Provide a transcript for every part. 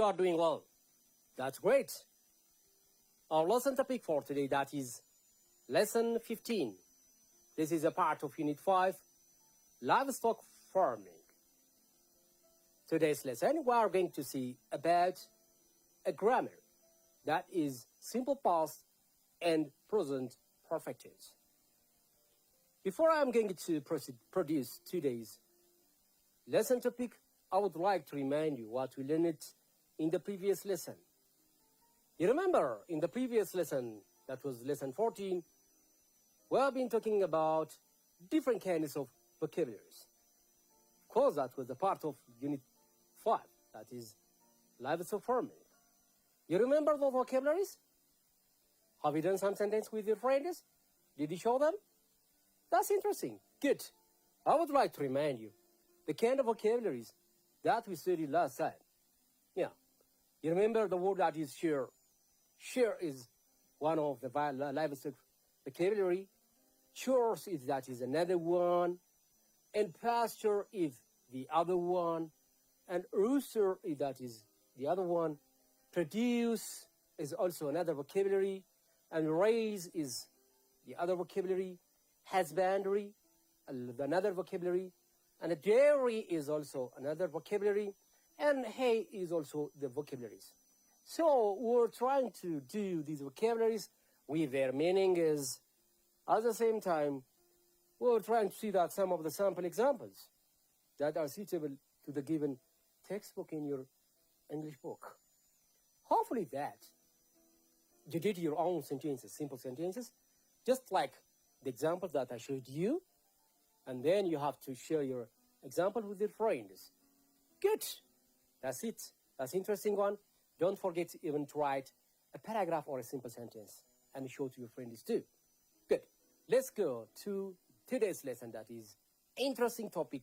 are doing well. That's great. Our lesson topic for today, that is lesson 15. This is a part of Unit 5, livestock farming. Today's lesson, we are going to see about a grammar, that is simple past and present perfect tense. Before I am going to produce today's lesson topic, I would like to remind you what we learned in the previous lesson. You remember in the previous lesson, that was lesson 14, we have been talking about different kinds of vocabularies. Of course, that was a part of Unit 5, that is livestock farming. You remember the vocabularies? Have you done some sentence with your friends? Did you show them? That's interesting. Good. I would like to remind you the kind of vocabularies that we studied last time. Yeah. You remember the word that is shear. Shear is one of the livestock vocabulary. Chores is that is another one. And pasture is the other one. And rooster is that is the other one. Produce is also another vocabulary. And raise is the other vocabulary. Husbandry, another vocabulary. And a dairy is also another vocabulary. And hay is also the vocabularies. So we're trying to do these vocabularies with their meanings. At the same time, we're trying to see that some of the sample examples that are suitable to the given textbook in your English book. Hopefully that you did your own sentences, simple sentences, just like the example that I showed you, and then you have to share your example with your friends. Good. That's it. That's an interesting one. Don't forget even to write a paragraph or a simple sentence and show to your friends too. Good. Let's go to today's lesson, that is interesting topic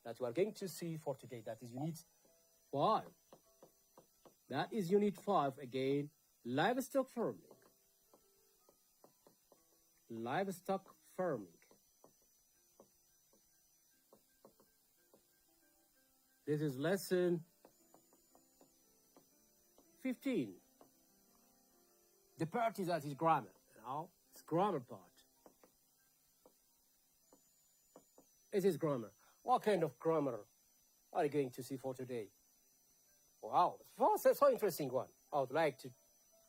that we are going to see for today. That is Unit 5. That is Unit 5 again, livestock farming. Livestock farming. This is lesson 15. The part is that is grammar. Now, it's grammar part. It is grammar. What kind of grammar are you going to see for today? Wow, so interesting one. I would like to.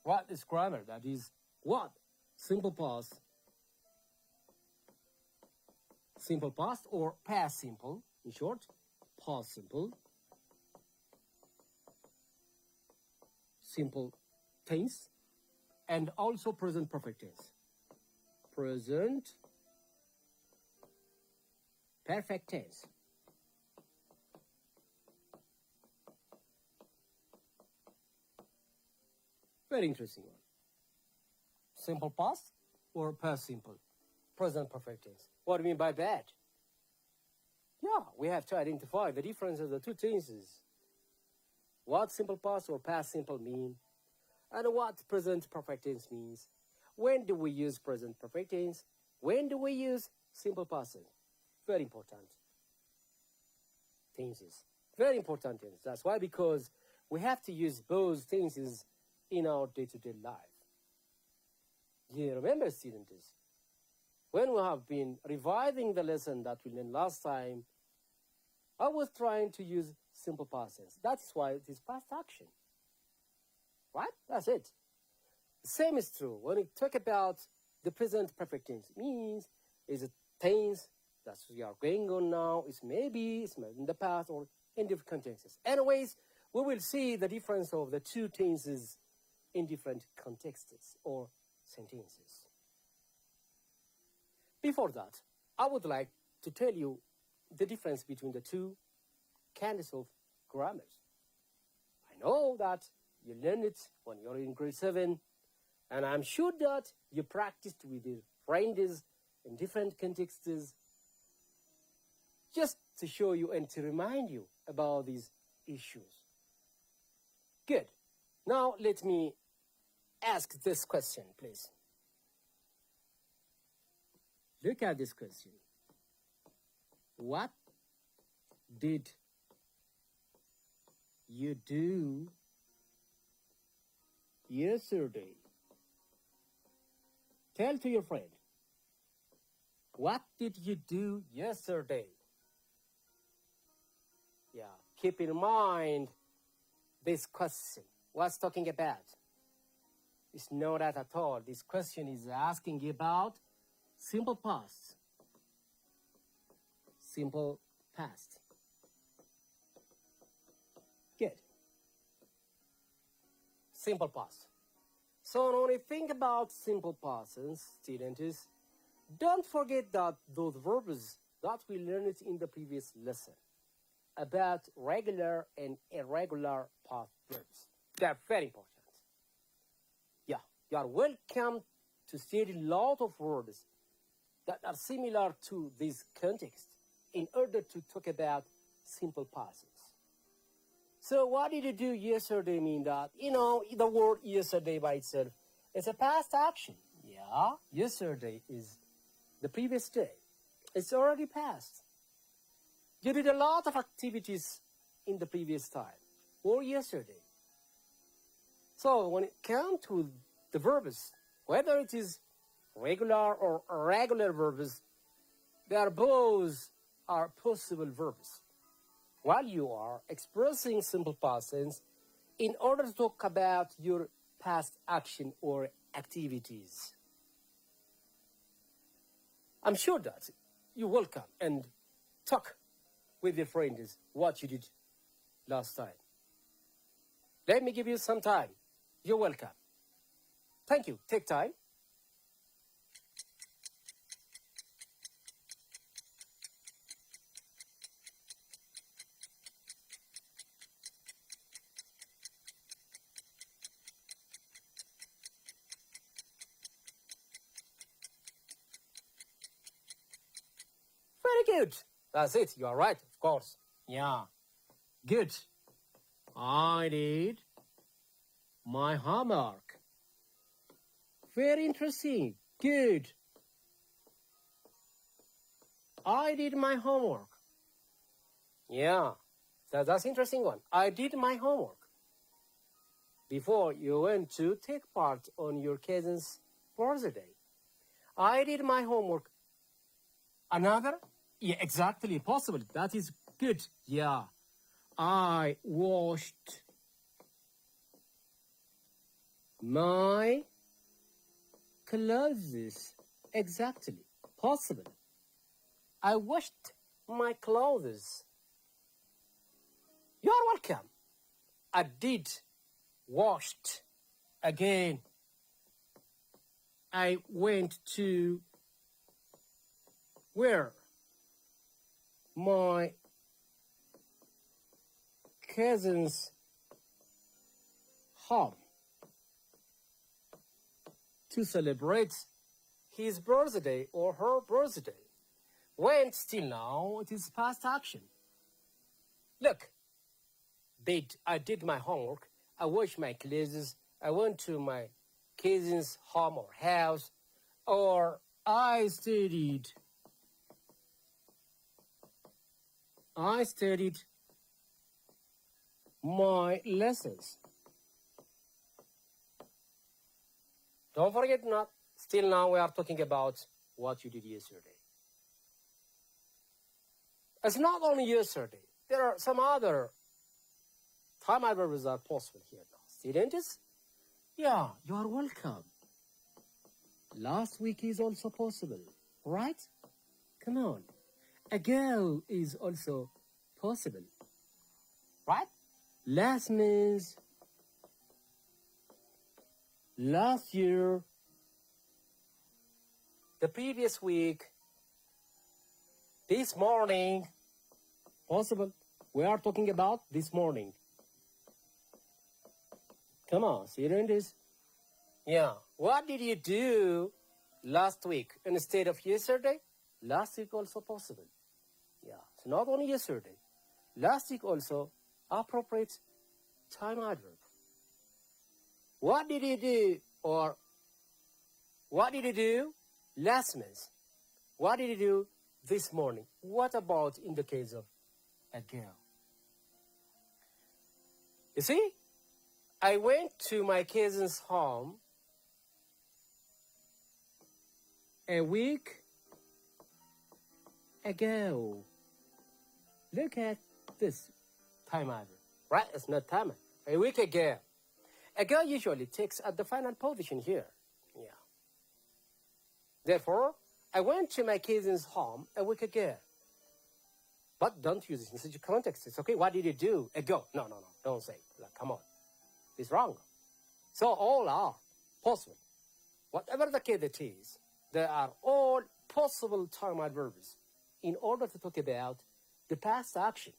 What is grammar? That is what? Simple past. Simple past or past simple, in short, past simple, simple tense, and also present perfect tense. Present perfect tense. Very interesting one. Simple past or past simple, present perfect tense. What do you mean by that? Yeah, we have to identify the difference of the two tenses. What simple past or past simple mean, and what present perfect tense means. When do we use present perfect tense? When do we use simple past tense? Very important tenses. Very important tenses. That's why, because we have to use both tenses in our day-to-day life. You remember, students, when we have been revising the lesson that we learned last time, I was trying to use simple past tense. That's why it is past action. Right? That's it. The same is true when we talk about the present perfect tense. It means is a tense that we are going on now. It's maybe in the past or in different contexts. Anyways, we will see the difference of the two tenses in different contexts or sentences. Before that, I would like to tell you the difference between the two kinds of grammars. I know that you learned it when you're in grade 7, and I'm sure that you practiced with your friends in different contexts, just to show you and to remind you about these issues. Good. Now let me ask this question, please. Look at this question. What did you do yesterday? Tell to your friend, what did you do yesterday? Yeah, keep in mind this question. What's talking about? It's not that at all. This question is asking about simple past. Simple past. Good. Simple past. So when you think about simple past, students, don't forget that those verbs that we learned in the previous lesson about regular and irregular past verbs. They're very important. Yeah, you are welcome to study a lot of words that are similar to this context in order to talk about simple pasts. So what did you do yesterday mean that? The word yesterday by itself is a past action. Yeah, yesterday is the previous day. It's already past. You did a lot of activities in the previous time or yesterday. So when it comes to the verbs, whether it is regular or irregular verbs, they are both are possible verbs. While you are expressing simple past tense in order to talk about your past action or activities. I'm sure that you will come and talk with your friends what you did last time. Let me give you some time. You're welcome. Thank you. Take time. Very good. That's it. You are right, of course. Yeah. Good. I did my homework. Very interesting. Good. I did my homework. Yeah. So that's interesting one. I did my homework. Before you went to take part on your cousin's birthday. I did my homework. Another? Yeah, exactly. Possible. That is good. Yeah. I washed my clothes. Exactly. Possible. I washed my clothes. You're welcome. I did washed. Again, I went to where? My cousin's home to celebrate his birthday or her birthday. Went still now, it is past action. Look, I did my homework, I washed my clothes, I went to my cousin's home or house, or I studied my lessons. Don't forget not, still now we are talking about what you did yesterday. It's not only yesterday. There are some other time verbs are possible here now. Students? Yeah, you are welcome. Last week is also possible, right? Come on. Ago is also possible, right? Last means last year, the previous week, this morning, possible. We are talking about this morning. Come on, students. Yeah. What did you do last week instead of yesterday? Last week also possible. Yeah. So not only yesterday. Last week also appropriate time adverb. What did you do? Or what did you do last month? What did you do this morning? What about in the case of ago? You see? I went to my cousin's home a week ago. Look at this time adverb, right? It's not time. A week ago. Ago usually takes at the final position here. Yeah. Therefore, I went to my cousin's home a week ago. But don't use it in such a context. It's okay. What did you do? Ago. No. Don't say. Like, come on. It's wrong. So all are possible. Whatever the case it is, they are all possible time adverbs in order to talk about the past action.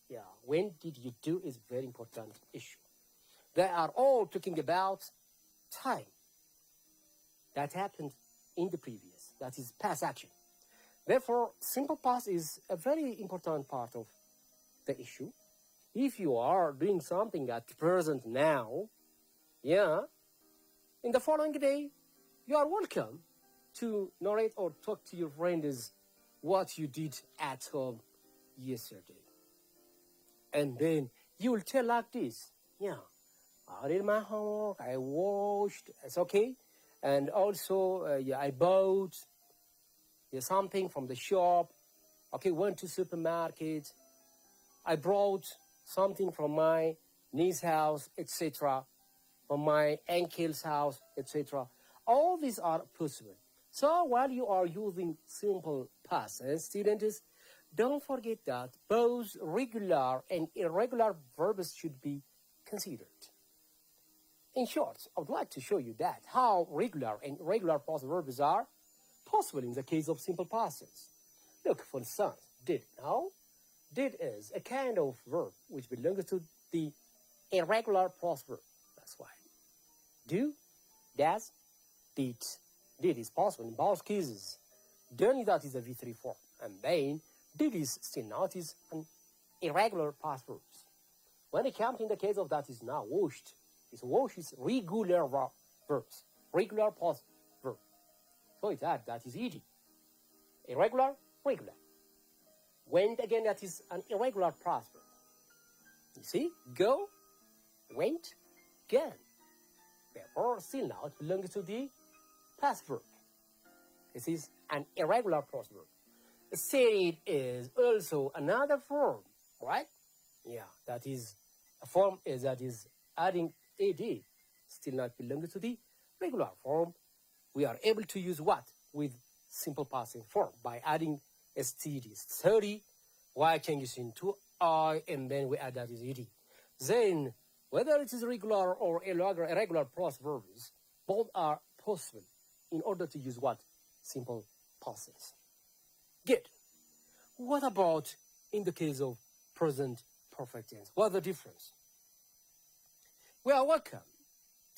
Yeah, when did you do is a very important issue. They are all talking about time that happened in the previous, that is past action. Therefore, simple past is a very important part of the issue. If you are doing something at present now, yeah, in the following day, you are welcome to narrate or talk to your friends what you did at home yesterday. And then you will tell like this, yeah, I did my homework, I washed, it's okay. And also, I bought something from the shop, okay, went to supermarket, I brought something from my niece's house, etc., from my uncle's house, etc. All these are possible. So while you are using simple past tense, students, don't forget that both regular and irregular verbs should be considered. In short, I would like to show you that how regular and irregular past verbs are possible in the case of simple past tense. Look, for instance, did. Now, did is a kind of verb which belongs to the irregular past verb. That's why. Do, does, did. Did is possible in both cases. Done, that is a V3 form. And then, did is still not is an irregular past verb. When it comes in the case of that is now washed, this wash is regular verbs, regular past verb. So it's that is eating. Irregular, regular. Went again, that is an irregular past verb. You see, go, went, gone. Therefore, still now it belongs to the past verb. This is an irregular past verb. Said is also another form, right? Yeah, that is a form that is adding ad, still not belongs to the regular form. We are able to use what? With simple past form by adding std, study, y changes into I, and then we add that is ed. Then, whether it is regular or irregular past verbs, both are possible in order to use what? Simple past tense. Good. What about in the case of present perfect tense? What's the difference? We are welcome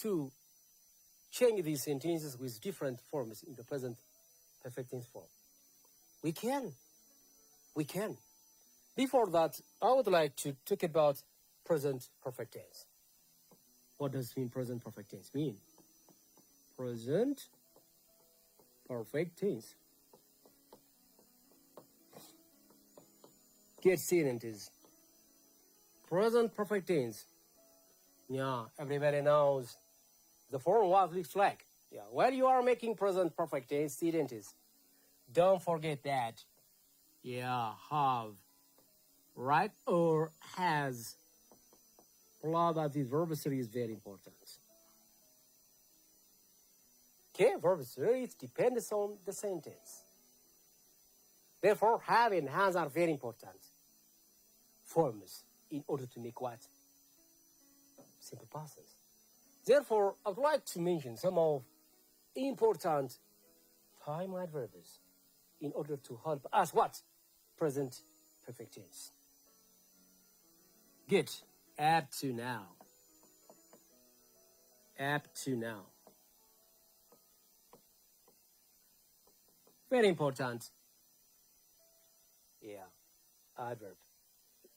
to change these sentences with different forms in the present perfect tense form. We can. Before that, I would like to talk about present perfect tense. What does present perfect tense mean? Present perfect tense. Get sentences. Present perfect tense. Yeah, everybody knows the form what looks like. Yeah, while you are making present perfect tense sentences, don't forget that. Yeah, have, right, or has. Blah, that is verb series is very important. Okay, verb series depends on the sentence. Therefore, have and has are very important forms in order to make what? Simple past tense. Therefore, I would like to mention some of important time adverbs in order to help us what? Present perfect tense. Good. Up to now. Up to now. Very important. Yeah. Adverb.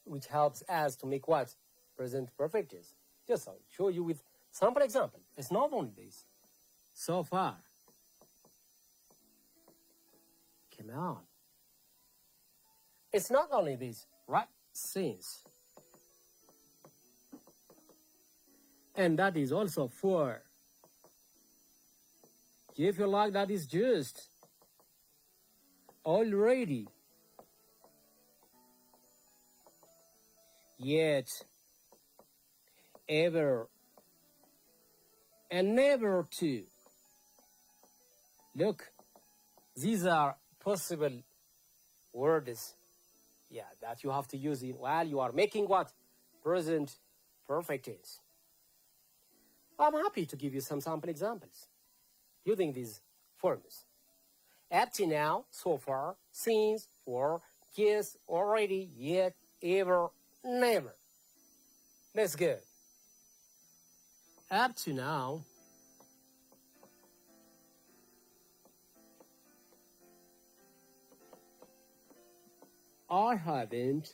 Which helps us to make what? Present perfect tense. Just I'll show you with sample example. It's not only this. So far. Come on. It's not only this, right? Since. And that is also for. If you like, that is just. Already. Yet. Ever. And never to. Look, these are possible words, that you have to use it while you are making what present perfect is. I'm happy to give you some sample examples using these forms. Up to now, so far, since, for, yes, already, yet, ever, never. Let's go. Up to now, I haven't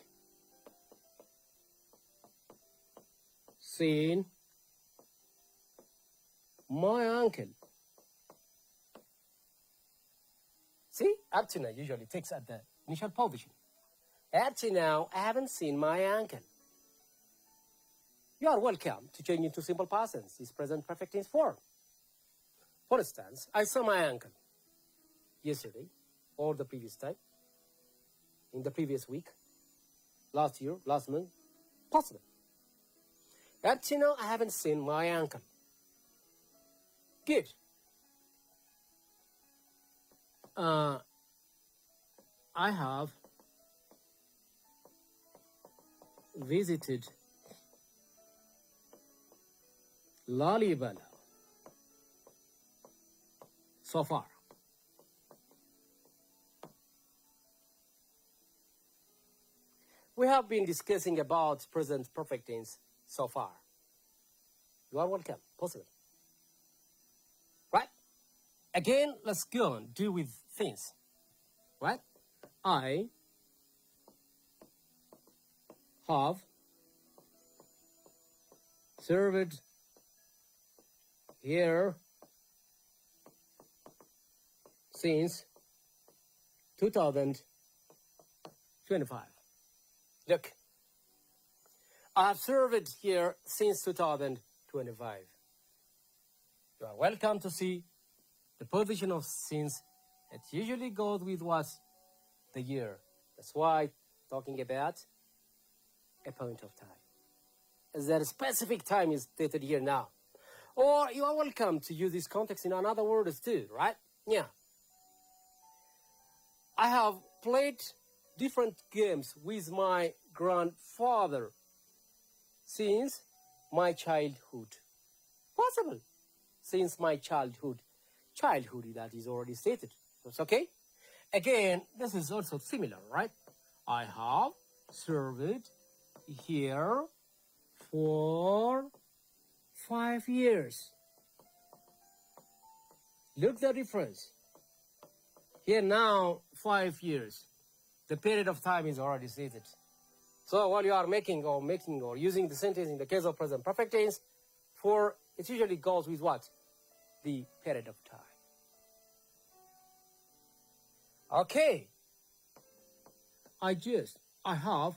seen my uncle. See, up to now usually takes at the initial position. Up to now, I haven't seen my uncle. You are welcome to change into simple past tense, this present perfect tense form. For instance, I saw my uncle yesterday or the previous time, in the previous week, last year, last month, possible. Up to now, I haven't seen my uncle. Good. I have visited Lalibela so far. We have been discussing about present perfect tense so far. You are welcome, possible. Right? Again, let's go on, do with things. Right? I have served here since 2025. Look, I have served here since 2025. You are welcome to see the position of since. It usually goes with what? The year. That's why talking about a point of time. As that specific time is stated here now. Or you are welcome to use this context in another words too, right? Yeah. I have played different games with my grandfather since my childhood. Possible. Since my childhood. Childhood, that is already stated. That's okay? Again, this is also similar, right? I have served here for 5 years. Look the difference. Here now, 5 years. The period of time is already stated. So while you are making or using the sentence in the case of present perfect tense, for it usually goes with what? The period of time. Okay. I have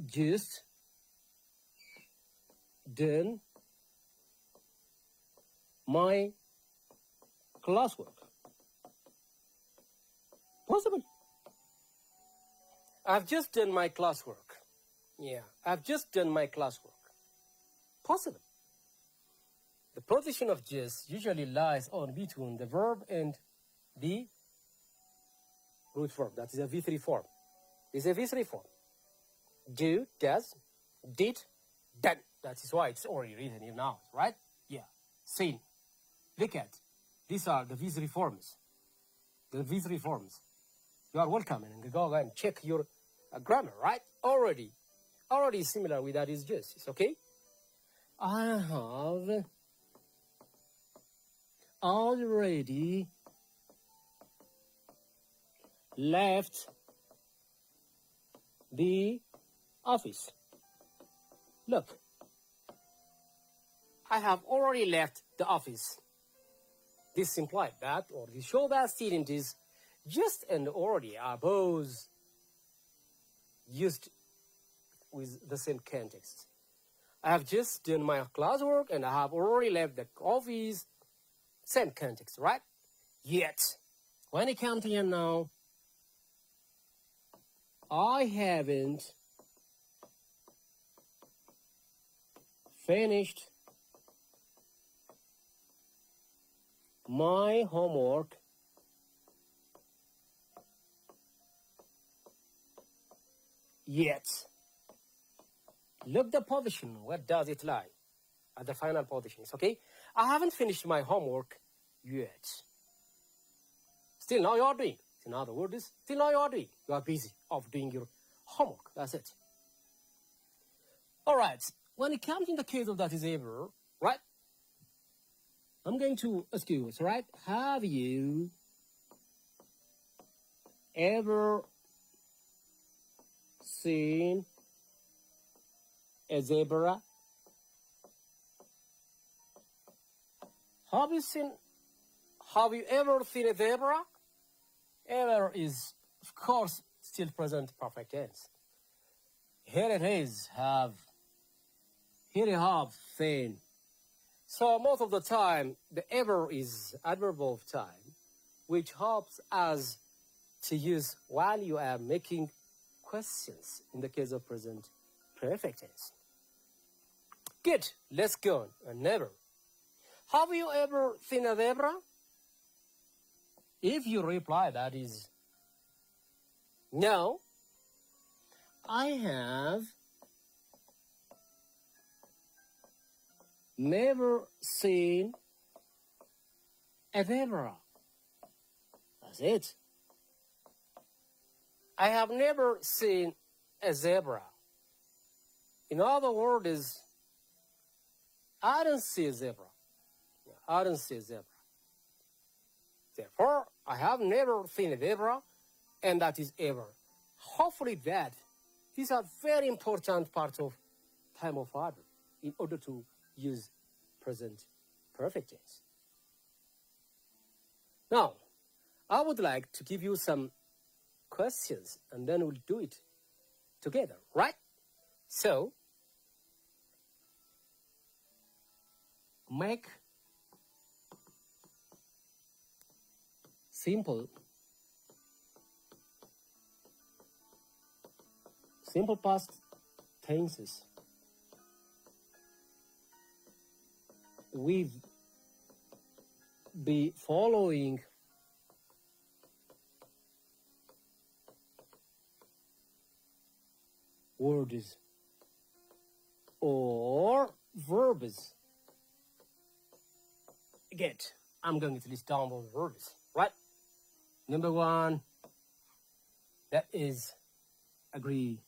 just done my classwork. Possible. I've just done my classwork. Yeah, I've just done my classwork. Possible. The position of just usually lies on between the verb and the root form. That is a V3 form. It's a V3 form. Do, does, did, done. That is why it's already written in nouns, right? Yeah. Seen. Look at. These are the V3 forms. The V3 forms. You are welcome and go and check your grammar, right? Already similar with that is just. It's okay? I have already left the office. Look, I have already left the office. This implies that, or this shows that student is just and already are both used with the same context. I have just done my classwork and I have already left the office. Same context, right? Yet, when it comes to here now, I haven't finished my homework yet. Look the position, where does it lie? At the final positions, okay? I haven't finished my homework yet. Still now you are doing. In other words, still now you are doing. You are busy of doing your homework. That's it. All right. When it comes in the case of that is ever, right? I'm going to ask you, right? Have you ever seen a zebra? Have you ever seen a zebra? Ever is, of course, still present perfect tense. Here it is, here you have seen. So most of the time, the ever is adverb of time, which helps us to use while you are making questions in the case of present perfect tense. Good, let's go on. Never. Have you ever seen a zebra? If you reply that is no, I have never seen a zebra. That's it. I have never seen a zebra. In other words, I don't see a zebra. I don't see a zebra. Therefore, I have never seen a zebra, and that is ever. Hopefully that these are very important parts of time of adverb in order to use present perfect tense. Now, I would like to give you some questions, and then we'll do it together, right? So, make simple past tenses with the following words or verbs. Get. I'm going to list down those verbs, right? Number one, that is agree.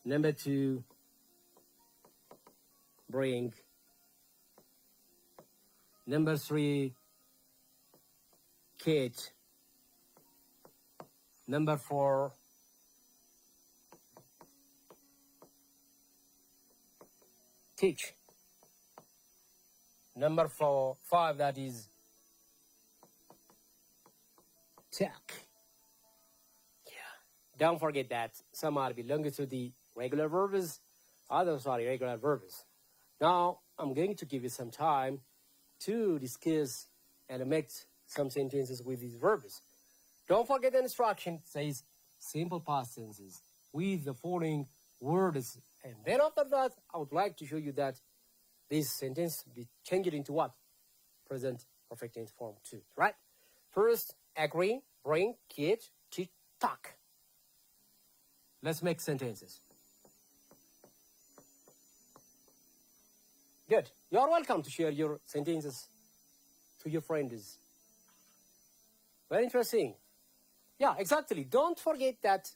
Number two, bring. Number three, kit. Number four, teach. Number five, that is talk. Yeah. Don't forget that some are belonging to the regular verbs, others are irregular verbs. Now, I'm going to give you some time to discuss and make some sentences with these verbs. Don't forget the instruction says simple past tenses with the following words. And then after that, I would like to show you that this sentence be changed into what? Present perfect tense form too, right? First, agree, bring, kid, teach, talk. Let's make sentences. Good. You're welcome to share your sentences to your friends. Very interesting. Yeah, exactly. Don't forget that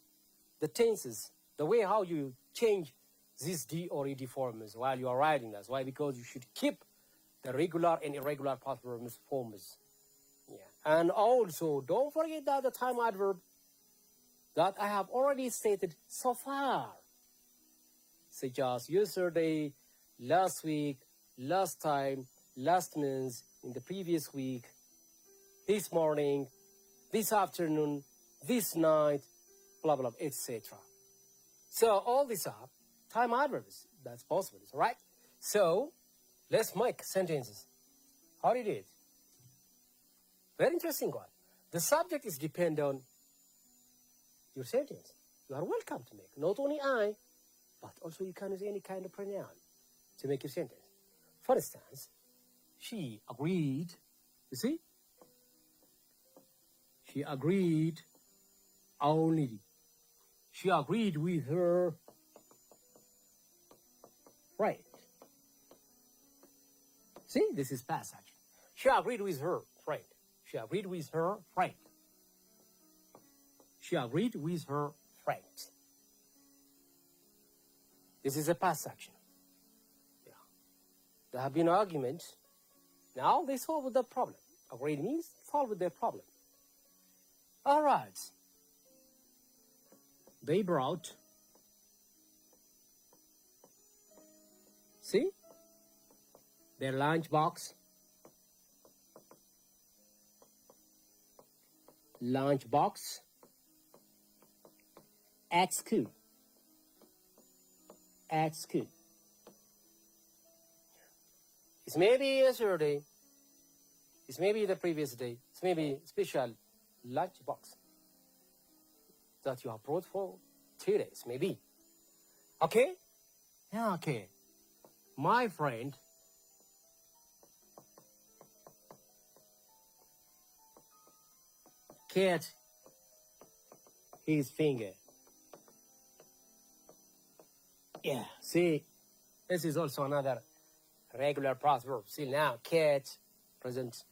the tenses, the way how you change these D or ED forms while you are writing. That's why, because you should keep the regular and irregular past forms. Yeah. And also, don't forget that the time adverb that I have already stated so far, such as yesterday, last week, last time, last month, in the previous week, this morning, this afternoon, this night, blah, blah, etc. So all these are time adverbs. That's possible, right? So let's make sentences. How do you do it? Very interesting one. The subject is depend on your sentence. You are welcome to make not only I, but also you can use any kind of pronoun to make your sentence. For instance, she agreed. You see? She agreed only. She agreed with her friend. See, this is past action. She agreed with her friend. She agreed with her friend. She agreed with her friend. This is a past action. Yeah. There have been arguments. Now they solve the problem. Agreed means solve their problem. All right. They brought. See? Their lunchbox. Lunchbox at school. At school. It's maybe yesterday. It's maybe the previous day. It's maybe special lunchbox that you have brought for 2 days, maybe. Okay? Yeah, okay. My friend cut his finger. Yeah, see, this is also another regular past verb. See now, cut, present,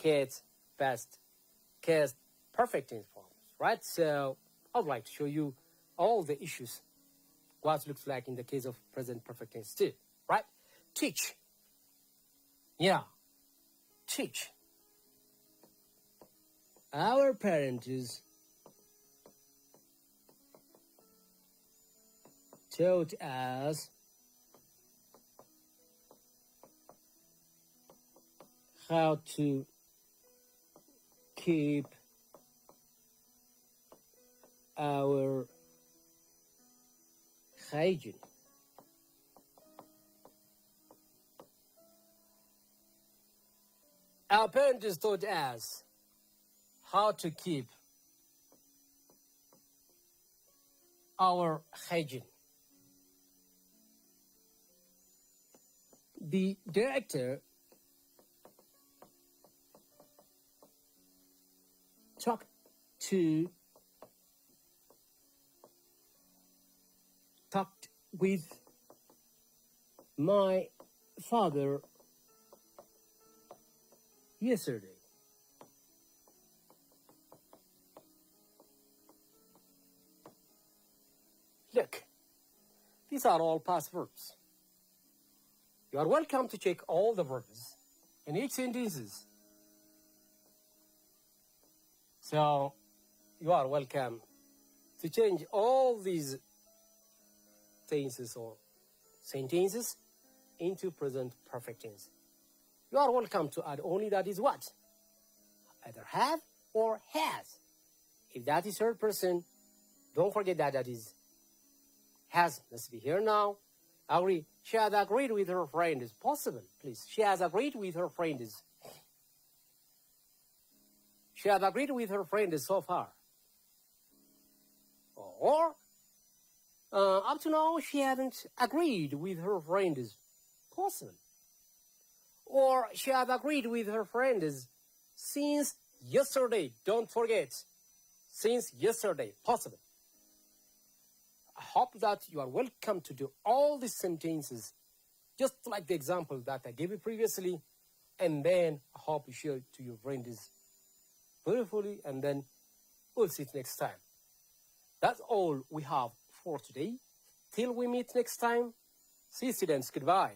cut, past, cast, perfect tense forms, right? So I would like to show you all the issues, what it looks like in the case of present perfect tense too, right? Teach. Yeah, teach. Our parents taught us how to keep our hygiene. Our parents taught us how to keep our hygiene. The director talked with my father yesterday. Look, these are all past verbs. You are welcome to check all the verbs in each sentences. So you are welcome to change all these tenses or sentences into present perfect tense. You are welcome to add only that is what? Either have or has. If that is third person, don't forget that that is has. Let's be here now. Agree. She has agreed with her friend is possible, please. She has agreed with her friend is. She has agreed with her friend is so far. Or up to now she hasn't agreed with her friend is possible. Or she has agreed with her friend is since yesterday. Don't forget. Since yesterday. Possible. I hope that you are welcome to do all these sentences just like the example that I gave you previously, and then I hope you share it to your friends beautifully, and then we'll see it next time. That's all we have for today. Till we meet next time, see you students, goodbye.